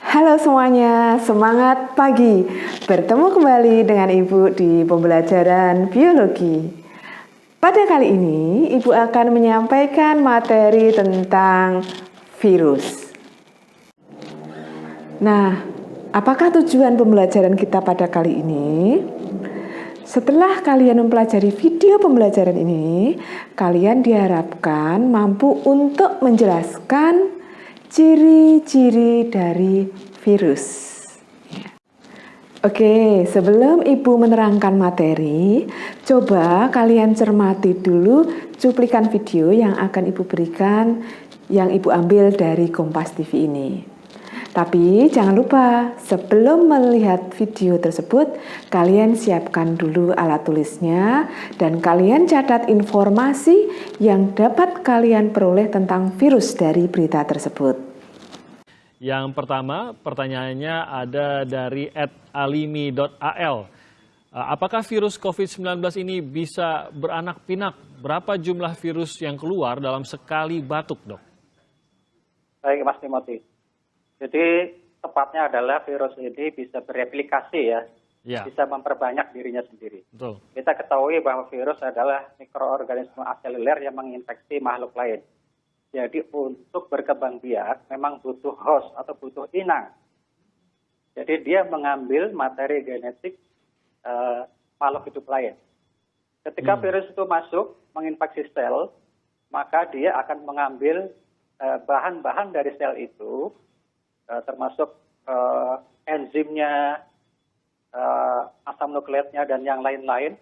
Halo semuanya, semangat pagi. Bertemu kembali dengan Ibu di pembelajaran biologi. Pada kali ini, Ibu akan menyampaikan materi tentang virus. Nah, apakah tujuan pembelajaran kita pada kali ini? Setelah kalian mempelajari video pembelajaran ini, kalian diharapkan mampu untuk menjelaskan ciri-ciri dari virus. Oke, sebelum Ibu menerangkan materi, coba kalian cermati dulu cuplikan video yang akan Ibu berikan, yang Ibu ambil dari Kompas TV ini. Tapi jangan lupa, sebelum melihat video tersebut, kalian siapkan dulu alat tulisnya dan kalian catat informasi yang dapat kalian peroleh tentang virus dari berita tersebut. Yang pertama, pertanyaannya ada dari @alimi.al. Apakah virus COVID-19 ini bisa beranak pinak? Berapa jumlah virus yang keluar dalam sekali batuk, Dok? Baik, Mas Timothy. Jadi tepatnya adalah virus ini bisa bereplikasi ya, bisa memperbanyak dirinya sendiri. Betul. Kita ketahui bahwa virus adalah mikroorganisme aseluler yang menginfeksi makhluk lain. Jadi untuk berkembang biak memang butuh host atau butuh inang. Jadi dia mengambil materi genetik makhluk hidup lain. Ketika virus itu masuk menginfeksi sel, maka dia akan mengambil bahan-bahan dari sel itu, termasuk enzimnya, asam nukleatnya, dan yang lain-lain,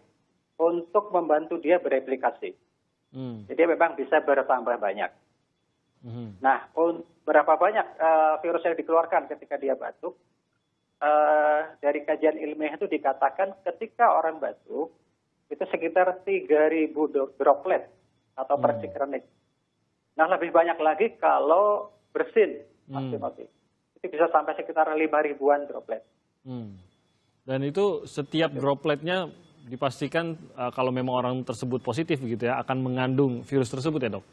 untuk membantu dia bereplikasi. Jadi memang bisa bertambah banyak. Nah, berapa banyak virus yang dikeluarkan ketika dia batuk? Dari kajian ilmiah itu dikatakan ketika orang batuk, itu sekitar 3.000 droplet atau persikeronik. Nah, lebih banyak lagi kalau bersin, Mas Timothy. Itu bisa sampai sekitar 5.000-an droplet. Dan itu setiap dropletnya dipastikan kalau memang orang tersebut positif gitu ya, akan mengandung virus tersebut ya, Dok?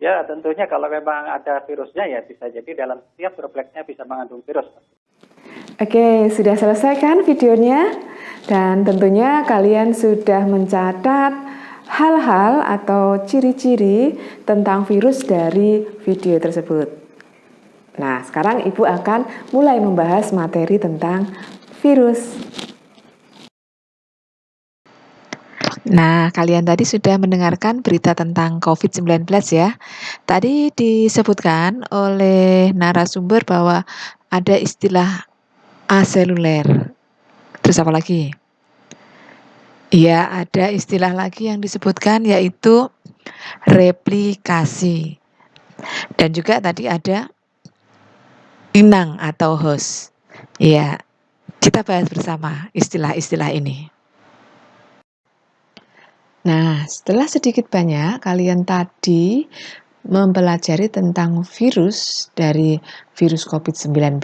Ya, tentunya kalau memang ada virusnya ya bisa jadi dalam setiap dropletnya bisa mengandung virus. Oke, sudah selesai kan videonya? Dan tentunya kalian sudah mencatat hal-hal atau ciri-ciri tentang virus dari video tersebut. Nah, sekarang Ibu akan mulai membahas materi tentang virus. Nah, kalian tadi sudah mendengarkan berita tentang COVID-19 ya. Tadi disebutkan oleh narasumber bahwa ada istilah aseluler. Terus apa lagi? Ya, ada istilah lagi yang disebutkan yaitu replikasi. Dan juga tadi ada inang atau host. Ya, kita bahas bersama istilah-istilah ini. Nah, setelah sedikit banyak kalian tadi mempelajari tentang virus dari virus COVID-19,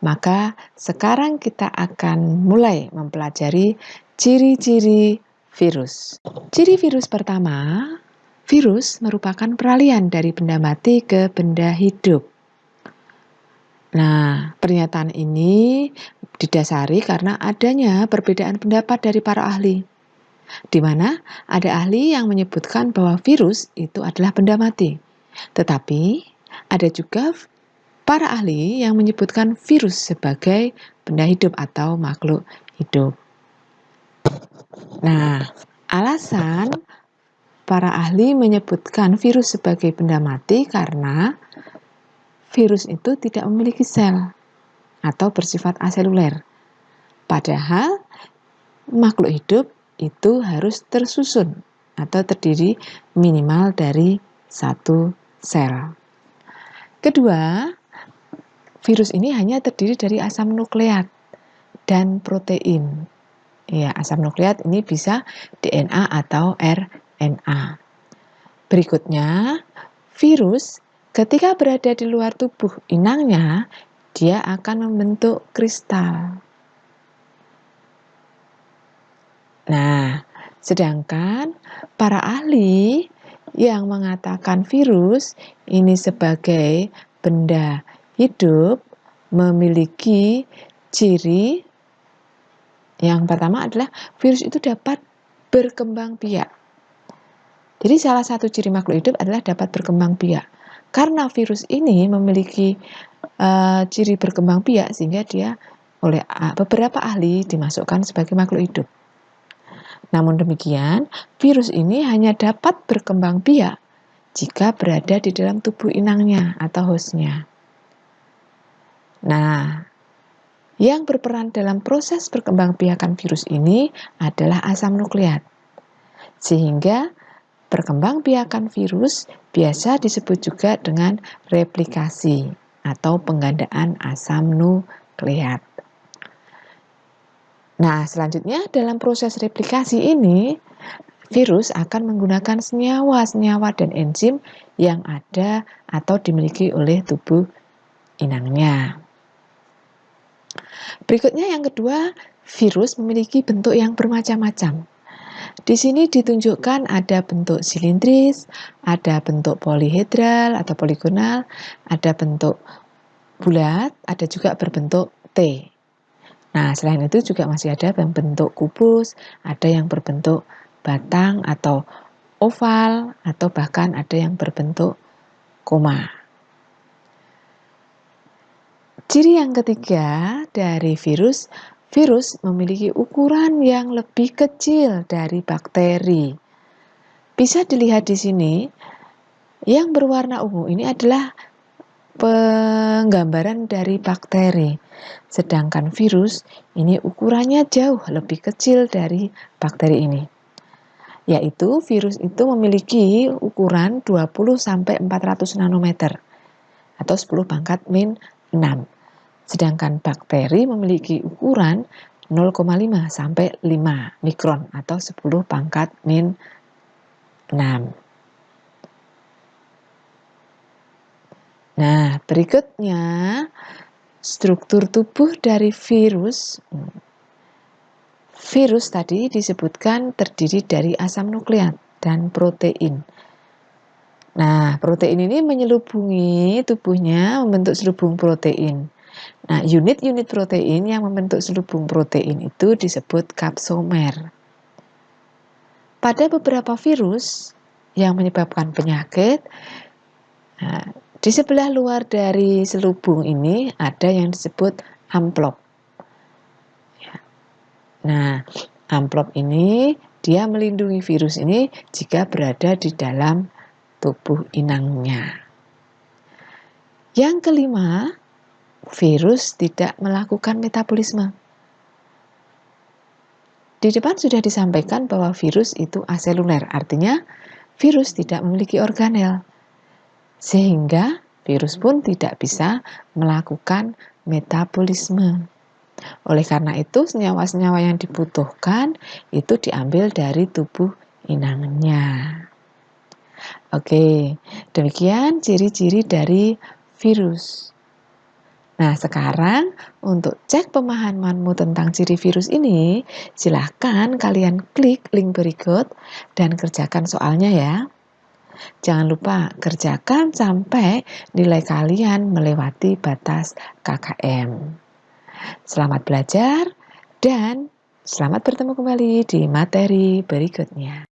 maka sekarang kita akan mulai mempelajari ciri-ciri virus. Ciri virus pertama, virus merupakan peralihan dari benda mati ke benda hidup. Nah, pernyataan ini didasari karena adanya perbedaan pendapat dari para ahli, di mana ada ahli yang menyebutkan bahwa virus itu adalah benda mati. Tetapi ada juga para ahli yang menyebutkan virus sebagai benda hidup atau makhluk hidup. Nah, alasan para ahli menyebutkan virus sebagai benda mati karena virus itu tidak memiliki sel atau bersifat aseluler. Padahal makhluk hidup itu harus tersusun atau terdiri minimal dari satu sel. Kedua, virus ini hanya terdiri dari asam nukleat dan protein. Ya, asam nukleat ini bisa DNA atau RNA. Berikutnya, virus ketika berada di luar tubuh inangnya, dia akan membentuk kristal. Nah, sedangkan para ahli yang mengatakan virus ini sebagai benda hidup memiliki ciri yang pertama adalah virus itu dapat berkembang biak. Jadi salah satu ciri makhluk hidup adalah dapat berkembang biak. Karena virus ini memiliki ciri berkembang biak sehingga dia oleh beberapa ahli dimasukkan sebagai makhluk hidup. Namun demikian, virus ini hanya dapat berkembang biak jika berada di dalam tubuh inangnya atau hostnya. Nah, yang berperan dalam proses perkembangbiakan virus ini adalah asam nukleat. Sehingga perkembangbiakan virus biasa disebut juga dengan replikasi atau penggandaan asam nukleat. Nah, selanjutnya dalam proses replikasi ini, virus akan menggunakan senyawa-senyawa dan enzim yang ada atau dimiliki oleh tubuh inangnya. Berikutnya yang kedua, virus memiliki bentuk yang bermacam-macam. Di sini ditunjukkan ada bentuk silindris, ada bentuk polihedral atau poligonal, ada bentuk bulat, ada juga berbentuk T. Nah, selain itu juga masih ada yang bentuk kubus, ada yang berbentuk batang atau oval, atau bahkan ada yang berbentuk koma. Ciri yang ketiga dari virus memiliki ukuran yang lebih kecil dari bakteri. Bisa dilihat di sini, yang berwarna ungu ini adalah penggambaran dari bakteri. Sedangkan virus ini ukurannya jauh lebih kecil dari bakteri ini. Yaitu virus itu memiliki ukuran 20-400 nanometer atau 10 pangkat min 6. Sedangkan bakteri memiliki ukuran 0,5 sampai 5 mikron atau 10 pangkat min 6. Nah, berikutnya struktur tubuh dari virus. Virus tadi disebutkan terdiri dari asam nukleat dan protein. Nah, protein ini menyelubungi tubuhnya membentuk selubung protein. Nah, unit-unit protein yang membentuk selubung protein itu disebut kapsomer. Pada beberapa virus yang menyebabkan penyakit, di sebelah luar dari selubung ini ada yang disebut amplop. Nah, amplop ini dia melindungi virus ini jika berada di dalam tubuh inangnya. Yang kelima, virus tidak melakukan metabolisme. Di depan sudah disampaikan bahwa virus itu aseluler, artinya virus tidak memiliki organel. Sehingga virus pun tidak bisa melakukan metabolisme. Oleh karena itu, senyawa-senyawa yang dibutuhkan itu diambil dari tubuh inangnya. Oke, demikian ciri-ciri dari virus. Nah, sekarang untuk cek pemahamanmu tentang ciri virus ini, silahkan kalian klik link berikut dan kerjakan soalnya ya. Jangan lupa kerjakan sampai nilai kalian melewati batas KKM. Selamat belajar dan selamat bertemu kembali di materi berikutnya.